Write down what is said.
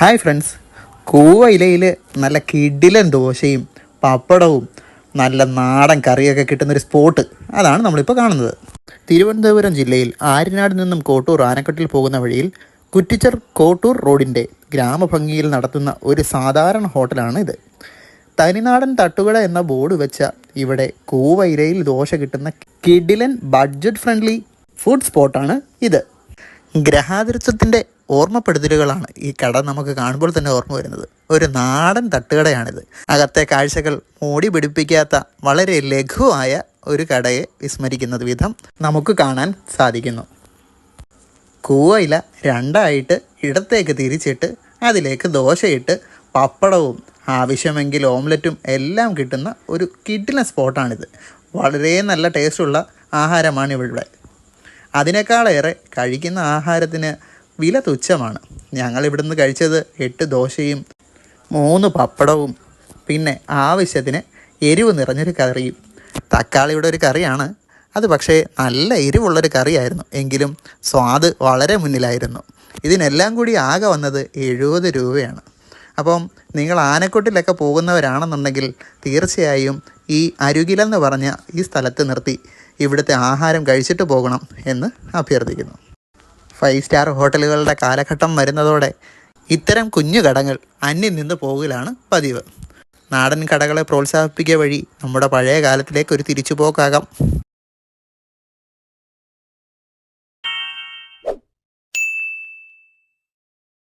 Hi friends, കൂവ ഇലയിൽ നല്ല കിടിലൻ ദോശയും പപ്പടവും നല്ല നാടൻ കറിയൊക്കെ കിട്ടുന്നൊരു സ്പോട്ട്, അതാണ് നമ്മളിപ്പോൾ കാണുന്നത്. തിരുവനന്തപുരം ജില്ലയിൽ ആര്യനാട് നിന്നും കോട്ടൂർ ആനക്കട്ടിൽ പോകുന്ന വഴിയിൽ കുറ്റിച്ചർ കോട്ടൂർ റോഡിൻ്റെ ഗ്രാമഭംഗിയിൽ നടത്തുന്ന ഒരു സാധാരണ ഹോട്ടലാണ് ഇത്. തനിനാടൻ തട്ടുകട എന്ന ബോർഡ് വെച്ച ഇവിടെ കൂവ ഇലയിൽ ദോശ കിട്ടുന്ന കിടിലൻ ബഡ്ജറ്റ് ഫ്രണ്ട്ലി ഫുഡ് സ്പോട്ടാണ് ഇത്. ഗ്രഹാതിരത്വത്തിൻ്റെ ഓർമ്മപ്പെടുത്തലുകളാണ് ഈ കട നമുക്ക് കാണുമ്പോൾ തന്നെ ഓർമ്മ വരുന്നത്. ഒരു നാടൻ തട്ടുകടയാണിത്. അകത്തെ കാഴ്ചകൾ മോടി പിടിപ്പിക്കാത്ത വളരെ ലഘുവായ ഒരു കടയെ വിസ്മരിക്കുന്നത് വിധം നമുക്ക് കാണാൻ സാധിക്കുന്നു. കൂവയില രണ്ടായിട്ട് ഇടത്തേക്ക് തിരിച്ചിട്ട് അതിലേക്ക് ദോശയിട്ട് പപ്പടവും ആവശ്യമെങ്കിൽ ഓംലറ്റും എല്ലാം കിട്ടുന്ന ഒരു കിടിലൻ സ്പോട്ടാണിത്. വളരെ നല്ല ടേസ്റ്റുള്ള ആഹാരമാണ് ഇവിടെ. അതിനേക്കാളേറെ കഴിക്കുന്ന ആഹാരത്തിന് വില തുച്ഛമാണ്. ഞങ്ങളിവിടുന്ന് കഴിച്ചത് 8 ദോശയും 3 പപ്പടവും പിന്നെ ആവശ്യത്തിന് എരിവ് നിറഞ്ഞൊരു കറിയും. തക്കാളിയുടെ ഒരു കറിയാണ് അത്, പക്ഷേ നല്ല എരിവുള്ളൊരു കറിയായിരുന്നു. എങ്കിലും സ്വാദ് വളരെ മുന്നിലായിരുന്നു. ഇതിനെല്ലാം കൂടി ആകെ വന്നത് 70 രൂപയാണ്. അപ്പം നിങ്ങൾ ആനക്കൊട്ടിലൊക്കെ പോകുന്നവരാണെന്നുണ്ടെങ്കിൽ തീർച്ചയായും ഈ അരുകിലെന്ന് പറഞ്ഞ ഈ സ്ഥലത്ത് നിർത്തി ഇവിടുത്തെ ആഹാരം കഴിച്ചിട്ട് പോകണം എന്ന് അഭ്യർത്ഥിക്കുന്നു. 5 സ്റ്റാർ ഹോട്ടലുകളുടെ കാലഘട്ടം വരുന്നതോടെ ഇത്തരം കുഞ്ഞു കടകൾ അന്യം നിന്ന് പോകലാണ് പതിവ്. നാടൻ കടകളെ പ്രോത്സാഹിപ്പിക്കുക വഴി നമ്മുടെ പഴയ കാലത്തിലേക്ക് ഒരു തിരിച്ചുപോക്കാകാം.